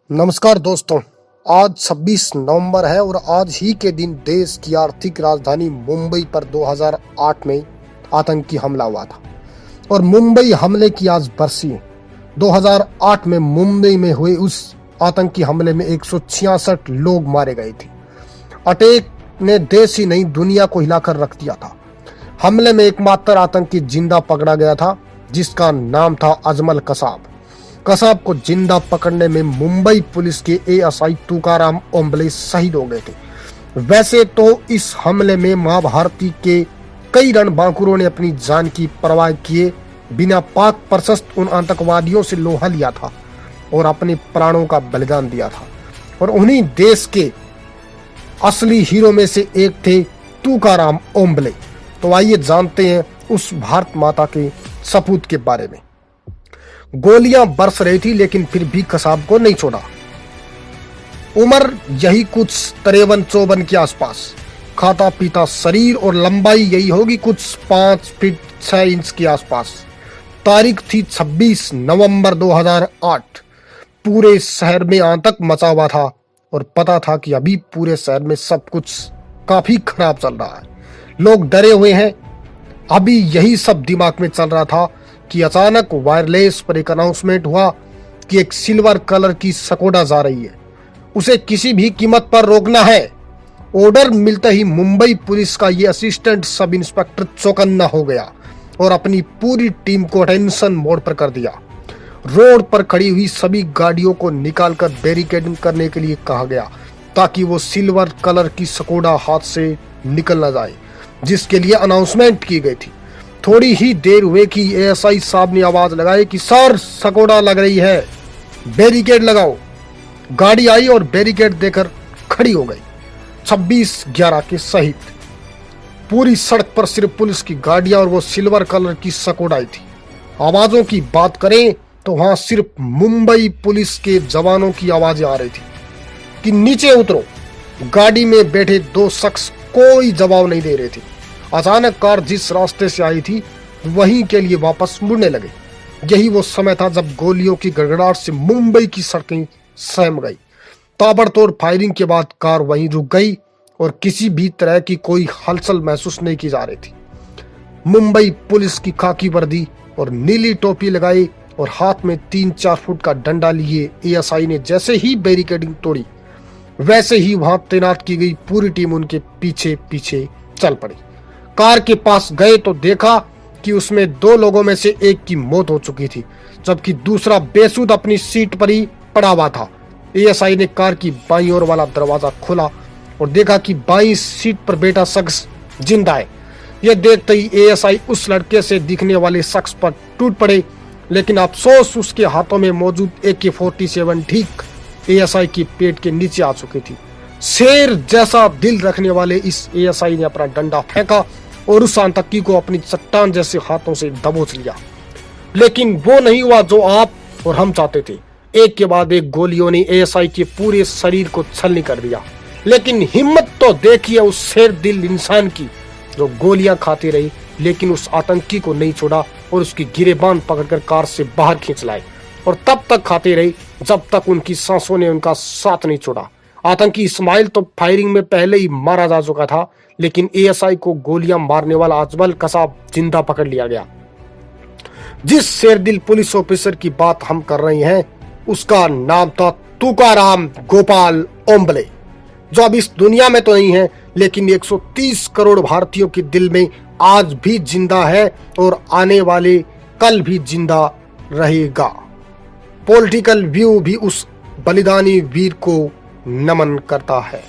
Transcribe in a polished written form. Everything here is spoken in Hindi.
नमस्कार दोस्तों, आज 26 नवंबर है और आज ही के दिन देश की आर्थिक राजधानी मुंबई पर 2008 में आतंकी हमला हुआ था और मुंबई हमले की आज बरसी है। 2008 में मुंबई में हुए उस आतंकी हमले में 166 लोग मारे गए थे। अटैक ने देश ही नहीं दुनिया को हिलाकर रख दिया था। हमले में एकमात्र आतंकी जिंदा पकड़ा गया था जिसका नाम था अजमल कसाब। कसाब को जिंदा पकड़ने में मुंबई पुलिस के एएसआई तुकाराम ओंबले शहीद हो गए थे। वैसे तो इस हमले में महाभारती के कई रणबांकुरों ने अपनी जान की परवाह किए बिना पाक प्रशस्त उन आतंकवादियों से लोहा लिया था और अपने प्राणों का बलिदान दिया था और उन्हीं देश के असली हीरो में से एक थे तुकाराम ओंबले। तो आइए जानते हैं उस भारत माता के सपूत के बारे में। गोलियां बरस रही थी लेकिन फिर भी कसाब को नहीं छोड़ा। उम्र यही कुछ 53-54 के आसपास, खाता पीता शरीर और लंबाई यही होगी कुछ 5 फीट 6 इंच के आसपास। तारीख थी 26 नवंबर 2008। पूरे शहर में आतंक मचा हुआ था और पता था कि अभी पूरे शहर में सब कुछ काफी खराब चल रहा है। लोग डरे हुए हैं। अभी यही सब दिमाग में चल रहा था कि अचानक वायरलेस पर एक अनाउंसमेंट हुआ कि एक सिल्वर कलर की स्कोडा जा रही है, उसे किसी भी कीमत पर रोकना है। ऑर्डर मिलते ही मुंबई पुलिस का ये असिस्टेंट सब इंस्पेक्टर चौकन्ना हो गया और अपनी पूरी टीम को अटेंशन मोड पर कर दिया। रोड पर खड़ी हुई सभी गाड़ियों को निकालकर बैरिकेडिंग करने के लिए कहा गया ताकि वो सिल्वर कलर की स्कोडा हाथ से निकल न जाए जिसके लिए अनाउंसमेंट की गई थी। थोड़ी ही देर हुए कि एएसआई साहब ने आवाज लगाई कि सर स्कोडा लग रही है, बैरिकेड लगाओ। गाड़ी आई और बैरिकेड देकर खड़ी हो गई। 26/11 के सहित पूरी सड़क पर सिर्फ पुलिस की गाड़ियां और वो सिल्वर कलर की स्कोडा आई थी। आवाजों की बात करें तो वहां सिर्फ मुंबई पुलिस के जवानों की आवाजें आ रही थी कि नीचे उतरो। गाड़ी में बैठे 2 शख्स कोई जवाब नहीं दे रहे थे। अचानक कार जिस रास्ते से आई थी वहीं के लिए वापस मुड़ने लगे। यही वो समय था जब गोलियों की गड़गड़ाहट से मुंबई की सड़कें सहम गई। ताबड़तोड़ फायरिंग के बाद कार वहीं रुक गई और किसी भी तरह की कोई हलचल महसूस नहीं की जा रही थी। मुंबई पुलिस की खाकी वर्दी और नीली टोपी लगाई और हाथ में 3-4 फुट का डंडा लिए एएसआई ने जैसे ही बैरिकेडिंग तोड़ी वैसे ही वहां तैनात की गई पूरी टीम उनके पीछे पीछे चल पड़ी। कार के पास गए तो देखा कि उसमें 2 लोगों में से एक की मौत हो चुकी थी जबकि दूसरा बेसुध अपनी सीट पर ही पड़ा हुआ था। एएसआई ने कार की बाईं ओर वाला दरवाजा खोला और देखा कि बाईं सीट पर बैठा शख्स जिंदा है। यह देखते ही एएसआई उस लड़के से दिखने वाले शख्स पर टूट पड़े, लेकिन अफसोस उसके हाथों में मौजूद AK-47 ठीक एएसआई के पेट के नीचे आ चुकी थी। शेर जैसा दिल रखने वाले इस एएसआई ने अपना डंडा फेंका और उस आतंकी को अपनी चट्टान जैसे हाथों से दबोच लिया। लेकिन वो नहीं हुआ जो आप और हम चाहते थे। एक के बाद एक गोलियों ने एएसआई के पूरे शरीर को छलनी कर दिया। लेकिन हिम्मत तो देखिए उस शेर दिल इंसान की जो गोलियां खाती रही लेकिन उस आतंकी को नहीं छोड़ा और उसकी गिरेबान पकड़कर कार से बाहर खींच लाए और तब तक खाती रही जब तक उनकी सांसों ने उनका साथ नहीं छोड़ा। आतंकी इस्माइल तो फायरिंग में पहले ही मारा जा चुका था, लेकिन एएसआई को गोलियां मारने वाला अजमल कसाब जिंदा पकड़ लिया गया। जिस शेरदिल पुलिस ऑफिसर की बात हम कर रहे हैं उसका नाम था तुकाराम गोपाल ओंबले, जो अब इस दुनिया में तो नहीं है लेकिन 130 करोड़ भारतीयों के दिल में आज भी जिंदा है और आने वाले कल भी जिंदा रहेगा। पॉलिटिकल व्यू भी उस बलिदानी वीर को नमन करता है।